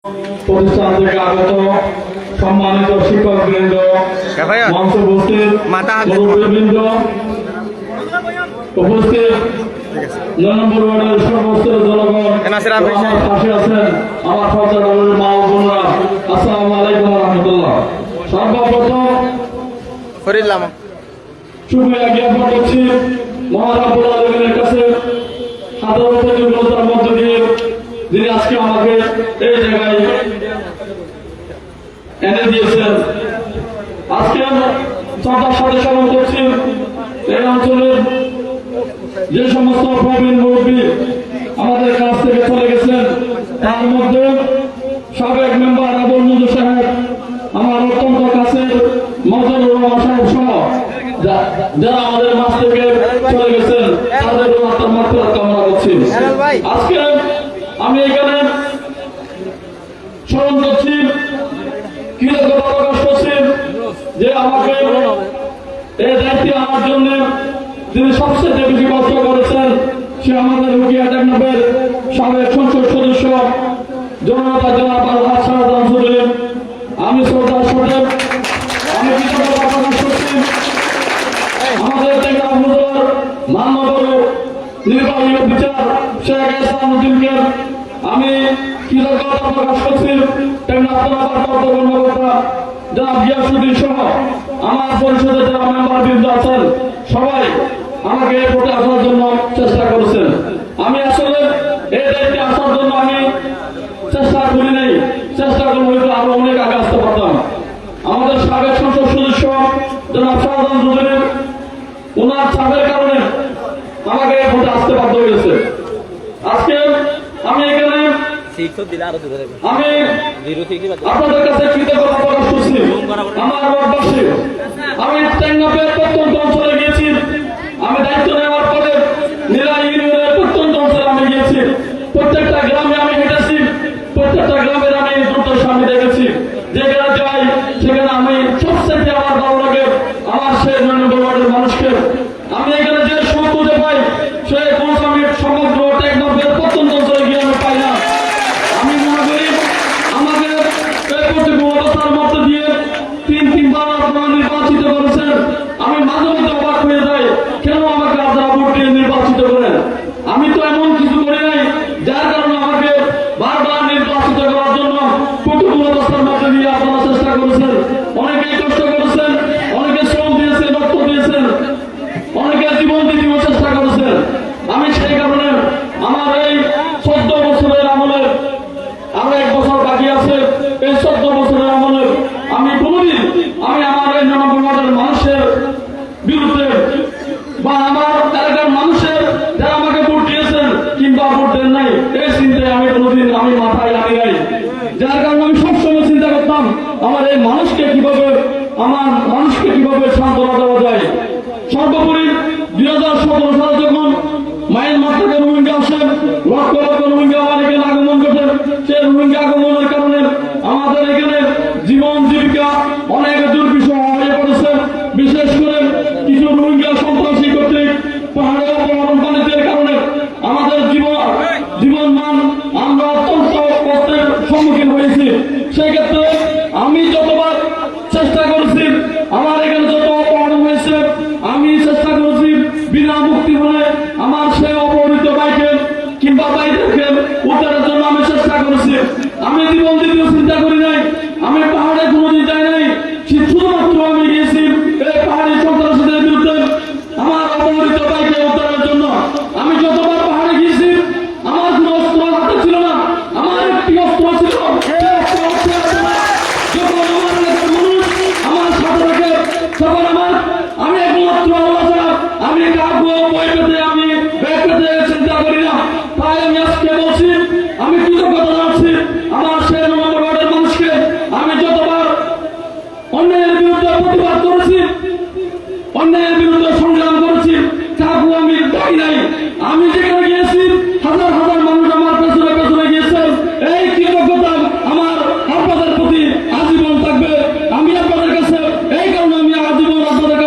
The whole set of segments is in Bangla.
প্রতিষ্ঠান থেকে আগত সম্মানিত শিক্ষকবৃন্দ, মঞ্চ উপস্থিত মুরব্বীবৃন্দ, উপস্থিত ৯ নম্বর ওয়ার্ডের সর্বস্তরের জনগণ, আমার পাশে আছেন আমার সন্তানের মা ও বোনরা, আসসালামু আলাইকুম ওয়া রাহমাতুল্লাহ। সর্বপ্রথম শুকরিয়া জ্ঞাপন করছি মহান রব্বুল আলামিনের কাছে, হাজার কৃতজ্ঞতার মধ্য দিয়ে যিনি আজকে আমাকে এই জায়গায় এনে দিয়েছেন। আজকে শ্রদ্ধার সাথে স্মরণ করছি এই অঞ্চলের যে সমস্ত প্রবীণ মুরব্বী আমাদের কাছ থেকে চলে গেছেন, তার মধ্যে সাবেক মেম্বার আবুল মঞ্জুর সাহেব, আমার অত্যন্ত কাছের মজনুর রহমান সাহেব সহ যারা আমাদের মাছ থেকে চলে গেছেন, তাদের আত্মার মাগফিরাত কামনা করছি। আজকে আমি এখানে স্মরণ করছি, কৃতজ্ঞতা প্রকাশ করছি যে আমাকে এই দায়িত্বে আনার জন্য যিনি সবচেয়ে বেশি কষ্ট করেছেন, সে আমাদের রুকিয়া টেকনাফের সাবেক সংসদ সদস্য জনতা জনাব আলহাজ শাহজাহান চৌধুরী। আমি শ্রদ্ধার সাথে আমি কৃতজ্ঞতা প্রকাশ করছি আমাদের টেকনাফ উপজেলার মাননীয় নির্বাহী অফিসার শেখ ইসলাম উদ্দিনকে। আমি কৃতজ্ঞতা প্রকাশ করছি টেকনাফ থানার কর্মকর্তা জনাব গিয়াসউদ্দিন সহ আমার পরিষদের যারা মেম্বার বৃন্দ আছেন, সবাই আমাকে এই ভোটে আসার জন্য চেষ্টা করেছেন। আমি আসলে এই দায়িত্বে আসার জন্য আমি চেষ্টা করি নাই, চেষ্টা করলে হয়তো আরো অনেক আগে আসতে পারতাম। আমাদের সাবেক সংসদ সদস্য জনাব শাহজাহান চৌধুরী, ওনার চাপের কারণে আমাকে এই ভোটে আসতে বাধ্য হয়েছে। আজকে আমি এখানে আমি আপনাদের কাছে কৃতজ্ঞতা প্রকাশ করছি। আমার ওয়ার্ডবাসী, আমি টেকনাফের প্রত্যন্ত অঞ্চলে গিয়েছি, আমি দায়িত্ব নেওয়ার পরে নীলা ইউনিয়নের প্রত্যন্ত অঞ্চলে আমি গিয়েছি, প্রত্যেকটা গ্রামে আমি হেঁটেছি, প্রত্যেকটা গ্রামের আমি দ্রুতের সামনে দেখেছি। যেখানে যাই সেখানে আমি সবচেয়ে আমার ভালো লাগে আমার সেই ৯ নম্বর ওয়ার্ডের মানুষকে। আমি এখানে যে সুযোগ পাই সে কোন আমি সমগ্র টেকনাফের প্রত্যন্ত অঞ্চলে গিয়ে আমি পাই না। আমি মনে করি আমাকে এই প্রতিকূলতার মধ্য দিয়ে তিনবার আপনারা নির্বাচিত করেছেন। আমি মাঝে মধ্যে অবাক হয়ে যাই, কেন আমাকে আপনারা ভোট দিয়ে নির্বাচিত করেন? আমি তো এমন কিছু করি নাই যার কারণে আমাকে বারবার নির্বাচিত করার জন্য প্রতিকূলতার মধ্যে দিয়ে আপনারা চেষ্টা করেছেন। অনেকেই কষ্ট করেছেন, অনেকে শ্রম দিয়েছেন, রক্ত দিয়েছেন, অনেকে জীবন দিতেও চেষ্টা করেছেন। আমি সেই কারণে আমার এই 14 বছরের আমলের আরো 1 বছর বাকি আছে, এই 14 বছরের আমলে আমি কোনোদিন আমি আমার এই ৯ নম্বর ওয়ার্ডের মানুষের বিরুদ্ধে বা আমার এলাকার মানুষের যারা আমাকে ভোট দিয়েছেন কিংবা ভোট দেন নাই, এই চিন্তায় আমি কোনোদিন আমি মাথায় আনি নাই। যার কারণে আমি সবসময় চিন্তা করতাম আমার এই মানুষকে কিভাবে সান্ত্বনা দেওয়া যায়। সর্বোপরি 2017 সালে যখন মায়ানমার থেকে রোহিঙ্গা আসেন, লক্ষ লক্ষ রোহিঙ্গা আমার এখানে আগমন ঘটেন, সেই রোহিঙ্গা আগমনের কারণে আমাদের এখানে জীবন জীবিকা অনেক দুর্বিষহ হয়ে পড়েছে। বিশেষ করে কিছু রোহিঙ্গা সন্ত্রাসী কর্তৃক পাহাড়ে অপহরণ বাণিজ্যের কারণে আমাদের জীবন মান আমরা অত্যন্ত কষ্টের সম্মুখীন হয়েছি। সেক্ষেত্রে আমি যতবার চেষ্টা করেছি, আমার এখানে যত অপহরণ হয়েছে, আমি চেষ্টা করেছি বিনা মুক্তি হলে আমার সেই অপহৃত ভাইকে কিংবা ভাইদেরকে উদ্ধারের জন্য আমি চেষ্টা করেছি। আমি জীবন দিতেও চিন্তা করি নাই, আমি পাহাড়ে কোনোদিন যাই নাই, শুধুমাত্র আমি গিয়েছি এই পাহাড়ি সন্ত্রাসীদের বিরুদ্ধে আমার অপহৃত ভাইকে উদ্ধারের জন্য। আমি যতবার পাহাড়ে গিয়েছি আমার কোনো অস্ত্র হাতে ছিল না, আমার একটি অস্ত্র ছিল, যখন আমার এলাকার মানুষ আমার সাথে থাকে তখন আমি একমাত্র আল্লাহ ছাড়া আমি কাউকে বই পেতে আমি ব্যাগ পেতে চিন্তা করি না। তাই আমি আজকে বলছি, আমি কৃতজ্ঞতা জানাচ্ছি আমার সেই ৯ নম্বর ওয়ার্ডের মানুষকে। আমি যতবার অন্যায়ের বিরুদ্ধে প্রতিবাদ করেছি, অন্যায়ের বিরুদ্ধে সংগ্রাম করেছি, কাউকে আমি ডাকি নাই। আমি যেখানে গিয়েছি হাজার হাজার মানুষ আমার পেছনে পেছনে গিয়েছেন। এই কৃতজ্ঞতা আমার আপনাদের প্রতি আজীবন থাকবে। আমি আপনাদের কাছে এই কারণে আমি আজীবন আপনাদের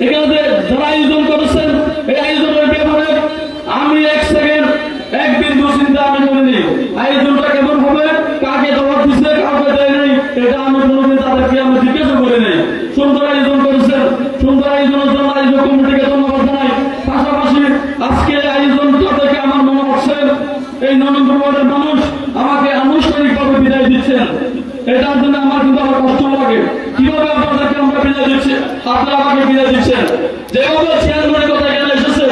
এখানে যারা আয়োজন করেছেন এই আয়োজনের ব্যাপারে আমি এক সেকেন্ড এক বিন্দু চিন্তা আমি করিনি। আয়োজনটা কেমন হবে, কাকে জবাব দিচ্ছে, কাউকে দেয় নাই, এটা আমি কোনোদিন তাদেরকে আমি জিজ্ঞাসা করি নাই। সুন্দর আয়োজন করেছেন, সুন্দর আয়োজনের জন্য আয়োজক কমিটিকে ধন্যবাদ জানাই। পাশাপাশি আজকে আয়োজনটা থেকে আমার মনে হচ্ছে এই নরেন্দ্রপুরের মানুষ আমাকে আনুষ্ঠানিকভাবে বিদায় দিচ্ছেন। এটার জন্য আমার কিন্তু আমার কষ্ট লাগে। কিভাবে আপনাদেরকে আমরা বিদায় দিচ্ছি, আপনারা আমাকে বিদায় দিচ্ছেন। যেভাবে চেয়ারম্যানের কথা এখানে এসেছেন,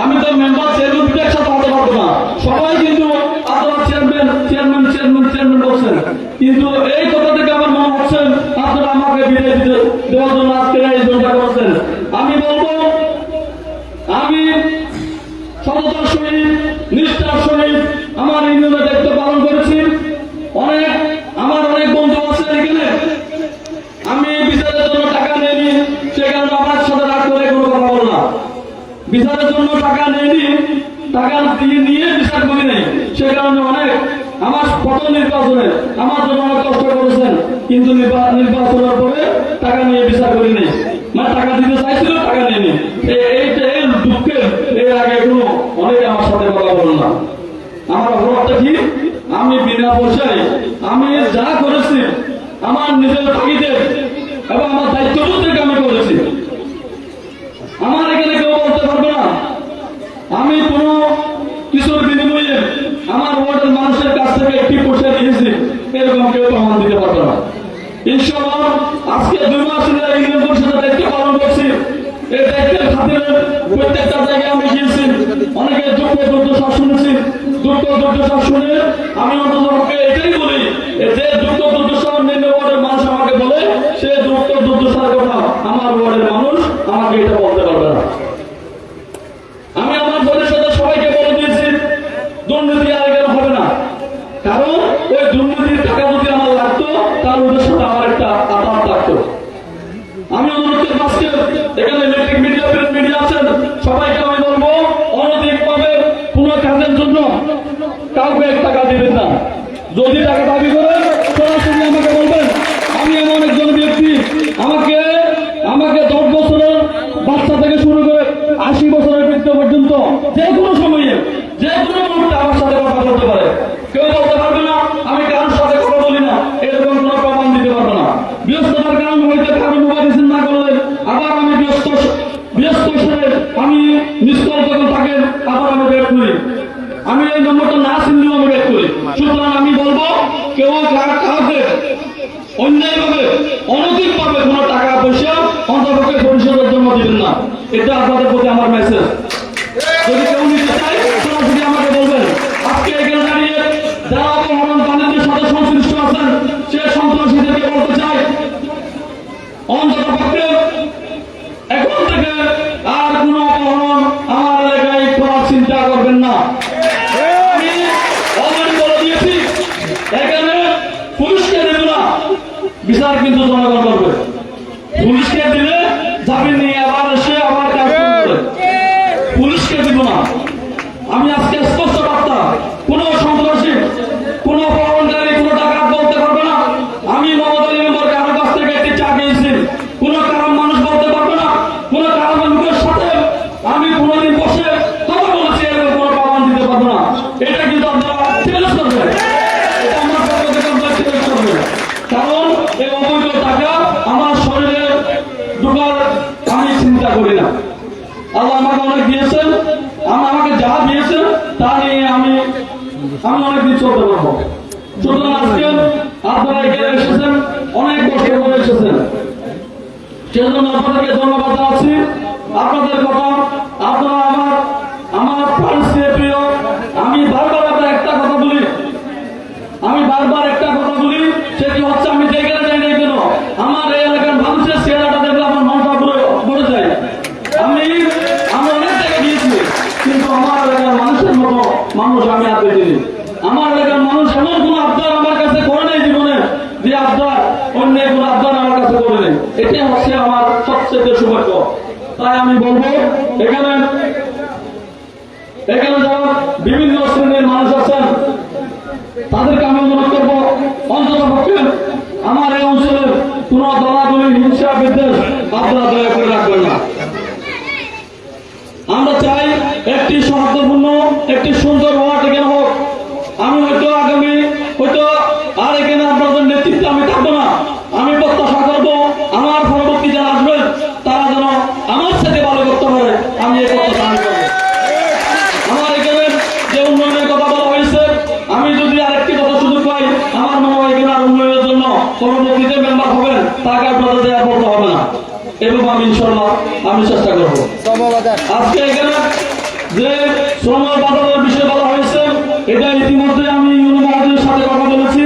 আমি তো মেম্বার চেয়ারম্যান একসাথে হতে পারবো না। সবাই কিন্তু আপনারা চেয়ারম্যান চেয়ারম্যান চেয়ারম্যান চেয়ারম্যান বলছেন, কিন্তু এই কথা থেকে আমার মনে হচ্ছে আপনারা আমাকে বিদায় দিতে দেওয়ার জন্য আজকে আয়োজনটা করছেন। আমি বলবো, আমি সততার সহিত নিষ্ঠার সহিত আমার ইউনিয়নের দায়িত্ব পালন করেছি। আমার অনেক বন্ধু আছেন এখানে, আমি বিচারের জন্য টাকা নেইনি, সে কারণে আমার সাথে রাগ করে কোনো কথা বলো না। বিচারের জন্য টাকা নেইনি, টাকা দিয়ে নিয়ে বিচার করি নাই, সে কারণে অনেক আমার প্রথম নির্বাচনে আমার জন্য অনেক কষ্ট করেছেন, কিন্তু নির্বাচনের পরে টাকা নিয়ে বিচার করি নাই। মানে টাকা দিতে চাইছিল, টাকা নেয়নি। এই দুঃখের এর আগে কোনো অনেকে আমার সাথে কথা বলো না। আমার অপরাধটা কি, আমি বিনা পয়সায় আমি যা করেছি আমার নিজের তাগিদে এবং আমার দায়িত্ববোধ থেকে আমি করেছি। আমার এখানে কেউ বলতে পারবে না আমি কোনো কিছুর বিনিময়ে আমার ওয়ার্ডের মানুষের কাছ থেকে একটি পয়সা নিয়েছি, এরকম কেউ প্রমাণ দিতে পারবে না। ইনশাআল্লাহ আজকে 2 মাস ধরে ইউনিয়ন পরিষদের দায়িত্ব পালন করছি। এই দায়িত্বের খাতিরে প্রত্যেকটা জায়গায় আমি গিয়েছি, অনেকে দুঃখ দুর্দশা শুনেছি। দুঃখ দুর্দশা শুনে আমি অন্তত এটাই বলি, যে দুঃখ দুর্দশা অন্যান্য ওয়ার্ডের মানুষ আমাকে বলে, সে দুঃখ দুর্দশার কথা আমার ওয়ার্ডের মানুষ আমাকে এটা বলতে পারবে না। আমি আমার পরিষদের সবাইকে বলে দিয়েছি, দুর্নীতি আর এখানে হবে না। কারণ ওই দুর্নীতির টাকা যদি আমার লাগতো, তার ওদের সাথে আমার একটা আঘাত লাগতো। আমি অনুরোধ করছি, এখানে ইলেকট্রিক মিডিয়া, প্রিন্ট মিডিয়া আছেন, সবাইকে আমি বলবো অনধিকভাবে কোনো কাজের জন্য কাউকে 1 টাকা দিবেন না। যদি টাকা দাবি করেন সরাসরি আমাকে বলবেন। আমি এমন একজন ব্যক্তি, আমাকে 10 বছরের বাচ্চা থেকে শুরু করে 80 বছরের বৃদ্ধ পর্যন্ত যে কোনো সময়ে যে কোনো মুহূর্তে আমার সাথে কথা বলতে পারে। কেউ বলতে পারবে না আমি কারোর সাথে কথা বলি না, এরকম কোনো প্রমাণ দিতে পারবে না। ব্যস্ততার কারণ হইতে আমি মোবাইল রিসিভ না করলে আবার আমি ব্যস্ত সেরে আমি মিস কল যখন থাকেন আবার আমি বের করি। আমি এই নম্বরটা না চিনলেও আমি বের করি। সুতরাং আমি বলবো, কেউ কাউকে অন্যায়ভাবে অনধিকভাবে কোনো টাকা পয়সা অন্তর্পক্ষে পরিষদের জন্য দিবেন না। এটা আপনাদের প্রতি আমার মেসেজ। যদি কেউ নিতে চায় সরাসরি আমাকে বলবেন। আজকে এখানে দাঁড়িয়ে যারা অপহরণ বাণিজ্যের সাথে সংশ্লিষ্ট আছেন, সে সন্ত্রাসীদেরকে বলতে চাই, অন্ততপক্ষে এখন থেকে আর কোনো অপহরণ আমার এলাকায় করার চিন্তা করবেন না। আমি অলরেডি বলে দিয়েছি, এখানে পুলিশকে দেব না, বিচার কিন্তু জনগণ করবে। পুলিশকে দিলে জামিন নিয়ে আবার এসে আবার কাজ করবে, পুলিশকে দিব না। আমি আজকে স্পষ্ট বার্তা, কোন সন্ত্রাসী, কোন অপহরণকারী, কোন টাকা বলতে পারবে না আমি মমতা মেম্বার কারোর কাছ থেকে একটি চা খেয়েছি। কোন কারণ মানুষ বলতে পারবে না, কোন কারণ লোকের সাথে আমি কোনদিন বসে কথা বলেছি, এরকম কোন প্রমাণ দিতে পারবো না। এটা কিন্তু আপনারা চ্যালেঞ্জ করবেন, এটা আমার পক্ষ থেকে আপনারা চ্যালেঞ্জ করবেন। কারণ এই অবৈধ টাকা আমার শরীরে ঢোকার আমি চিন্তা করি না। আল্লাহ আমাকে অনেক দিয়েছেন, আমাকে যা দিয়েছেন তা নিয়ে আমি অনেকদিন চলতে পারবো। সুতরাং আজকে আপনারা এখানে এসেছেন, অনেক কষ্ট করে এসেছেন, সেজন্য আপনাদেরকে ধন্যবাদ জানাচ্ছি। আপনাদের কথা, আপনারা আমার প্রাণের প্রিয়। আমি বারবার একটা কথা বলি, সেটি হচ্ছে আমি যেখানে যাই না কেন আমার এই এলাকার মানুষের চেহারাটা দেখলে আমার মনটা ভরে যায়। আমি অনেক জায়গায় গিয়েছি, কিন্তু আমার এলাকার মানুষের মতো মানুষ আমি আর দেখিনি। আমার এলাকার মানুষ এমন কোন আবদার আমার কাছে করে নেই জীবনে, যে আবদার অন্য কোন আবদার আমার কাছে করে নেই। এটাই হচ্ছে আমার সবচেয়ে সৌভাগ্য। তাই আমি বলবো, এখানে যারা বিভিন্ন শ্রেণীর মানুষ আছেন তাদেরকে আমি অনুরোধ করবো, অন্তত পক্ষে আমার এই অঞ্চলের কোন দলাদলি, হিংসা, বিদ্বেষ আপনারা দয়া করে রাখবেন না। চাই একটি সৌহার্দ্যপূর্ণ একটি সুন্দর ওয়ার্ড এখানে হোক। আমি হয়তো আগামী আর এখানে আপনাদের নেতৃত্বে আমি থাকবো না। আমি প্রত্যাশা করবো আমার পরবর্তী যারা আসবেন তারা যেন আমার সাথে ভালো করতে পারে, আমি এই প্রত্যাশা আমি করবো। আমার এখানে যে উন্নয়নের কথা বলা হয়েছে, আমি যদি আরেকটি কথা সুযোগ পাই, আমার মনে হয় এখানে উন্নয়নের জন্য পরবর্তীতে মেম্বার হবেন তাকে আপনাদের দেওয়া বলতে হবে না, এবং আমি ইনশাল্লাহ আমি চেষ্টা করবো। আজকে এখানে যে শ্রম বাজারের বিষয়ে বলা হয়েছে, এটা ইতিমধ্যে আমি ইউনো মহোদয়ের সাথে কথা বলেছি।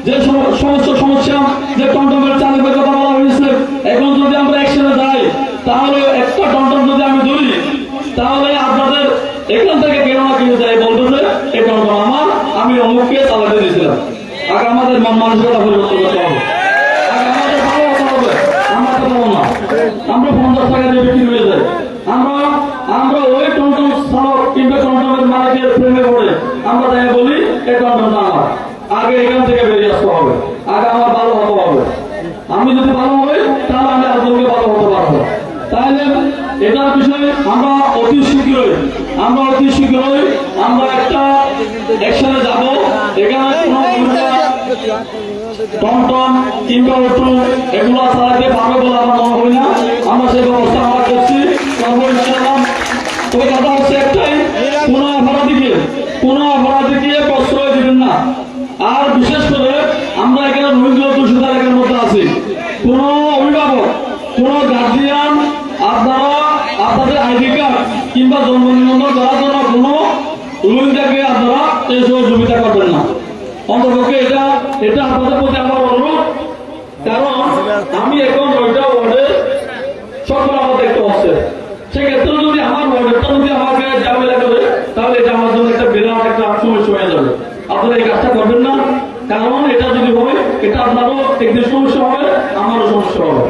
যে সমস্ত সমস্যা যে টমটমের চালকের কথা বলা হয়েছে, এখন যদি আমরা একসাথে যাই তাহলে একটা টমটম যদি আমি ধরি তাহলে আপনাদের এখান থেকে কেন না কেউ যাই বলতে যে এই টমটম আমার, আমি অমুককে চালাতে দিয়েছিলাম। আগে আমাদের মন মানসিকতা পরিবর্তন করতে হবে, আগে আমাদের ভালো হতে হবে। আমরা তো পাবো না, আমরা 50 টাকা দিয়ে বিক্রি হয়ে যাই। আমরা ওই টমটম চালক কিংবা টমটমের মালিকের প্রেমে পড়ে আমরা তাই বলি এই টমটমটা আমার। আগে এখান থেকে বেরিয়ে আসতে হবে, আগে আমার ভালো হতে হবে। আমি যদি ভালো হই তাহলে আমি আরেকজনকে ভালো হতে পারবো। তাহলে এটার বিষয়ে আমরা অতি শীঘ্রই আমরা একটা একসাথে যাব। এখানে টমটম কিংবা অটো এগুলো চালাতে পারবে বলে আমার মনে হয় না। আমরা সেই ব্যবস্থা আমরা করছি। ওই কথা হচ্ছে একটাই, কোনো অপরাধীকে প্রশ্রয় দিবেন না। আর বিশেষ করে আমরা এখানে রোহিঙ্গা দূষিতার এখানের মধ্যে আছি, কোন অভিভাবক কোন গার্জিয়ান আপনারা আপনাদের আইডি কার্ড কিংবা জন্ম নিবন্ধন করার জন্য কোনো রোহিঙ্গাকে আপনারা এই সহযোগিতা করবেন না। অন্তপক্ষে এটা আপনাদের প্রতি আমার অনুরোধ। কারণ আমি এখন ওইটা ওয়ার্ডে সকল আমার দেখতে হচ্ছে, সেক্ষেত্রে যদি আমার ওয়ার্ডেরটা যদি আমাকে ঝামেলা করে তাহলে এটা আমার জন্য একটা বিরাট একটা সমস্যা হয়ে যাবে। আপনারা এই কাজটা করবেন না, কারণ এটা যদি হয় এটা আপনারও একদিন সমস্যা হবে, আমারও সমস্যা হবে।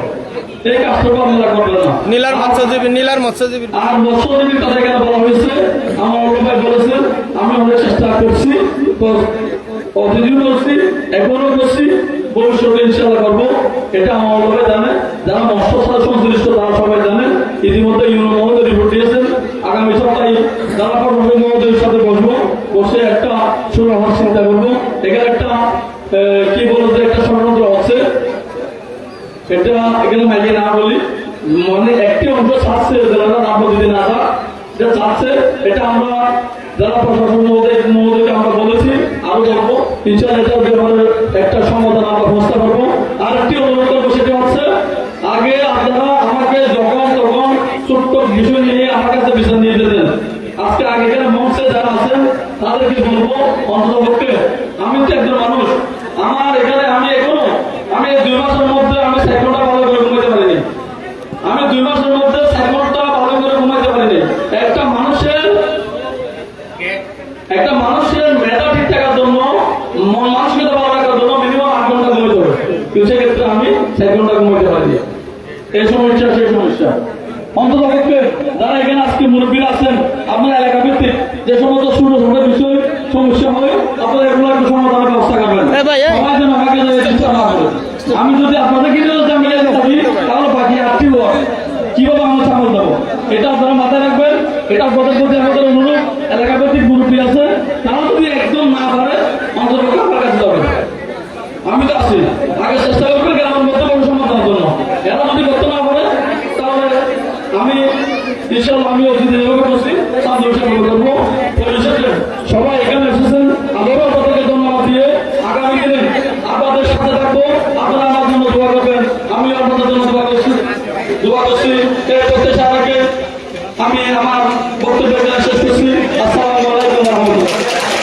এই কাজটা আপনারা করবেন না। নীলার মৎস্যজীবী আর মৎস্যজীবীর কথা এখানে বলা হয়েছে, আমার ভাই বলেছেন, আমি অনেক চেষ্টা করছি, অতীতও করছি, এখনো করছি, ভবিষ্যতে ইনশাআল্লাহ করবো। এটা আমার ভাই জানে, যারা মৎস্য সাথে সংশ্লিষ্ট তারা সবাই জানে। ইতিমধ্যে ইউনো মহোদয় রিপোর্ট দিয়েছেন, আগামী সপ্তাহে যারা কর্মী মহোদয়ের সাথে বসে একটা শুরু হওয়ার চিন্তা করবো। এখানে একটা কি বলতো একটা ষড়যন্ত্র হচ্ছে, এটা এখানে মাইকে না বলি, মানে একটি অংশ চাচ্ছে যারা নাম যদি না এটা চাচ্ছে, এটা আমরা যারা প্রশাসন মহোদয়কে আমরা বলেছি, আরো বলবো ইনশাআল্লাহ এটার ব্যাপারে একটা সমাধান আমরা ব্যবস্থা করবো। আর একটি অনুরোধ করবো, সেটা হচ্ছে আগে আপনারা আমাকে যখন তখন ছোট্ট বিষয় নিয়ে আমার কাছে বিচার নিয়ে যেতেন। আজকে আগেকার মঞ্চে যারা আছেন তাদেরকে বলবো, অন্ততপক্ষে আমি তো একজন মানুষ, আমার এখানে আমি এই 2 মাসের মধ্যে আমি সাইকেলটা ভালো করে ঘুমাইতে পারিনি। আমি 2 মাসের মধ্যে সাইকেলটা ভালো করে ঘুমাইতে পারিনি। একটা মানুষের মেধা ঠিক থাকার জন্য, মানসিকতা ভালো রাখার জন্য মিনিমাম 8 ঘন্টা ঘুমাইতে হবে, কিন্তু সেক্ষেত্রে আমি 4 ঘন্টা ঘুমাইতে পারিনি। এই সমস্যা সেই সমস্যা। অন্ততপক্ষে যারা এখানে আজকে মুরব্বীরা আছেন, আপনার এলাকা ভিত্তিক যে সমস্ত ছোট ছোট বিষয় সমস্যা হয় আপনারা এগুলো একটু সমাধানের ব্যবস্থা করবেন। সবাই যেন আমাকে চিন্তা না করে। আমি যদি আপনাদেরকে মিলিয়ে থাকি তাহলে বাকি 8টি ওয়ার্ড কিভাবে আমরা সামাল দেবো, এটা আপনারা মাথায় রাখবেন। এটা আপনাদের প্রতি আমাদের অনুরোধ, এলাকা ভিত্তিক মুরব্বী আছে, তারা যদি একদম না পারে অন্ততপক্ষে আমার কাছে যাবে। আমি তো আছি, আগে চেষ্টা করবেন গ্রামের মধ্যে কোনো সমাধানের জন্য। এরা যদি করতে না পারে তাহলে আমি ইনশাআল্লাহ আমি অতিথি হিসেবে বসছি, করবো। সবাই এখানে এসেছেন, আবারও আপনাদেরকে ধন্যবাদ দিয়ে আগামী দিনে আপনাদের সাথে থাকবো। আপনারা আমার জন্য দোয়া করবেন, আমি আপনাদের জন্য দোয়া করছি। এই প্রত্যাশা রাখে আমি আমার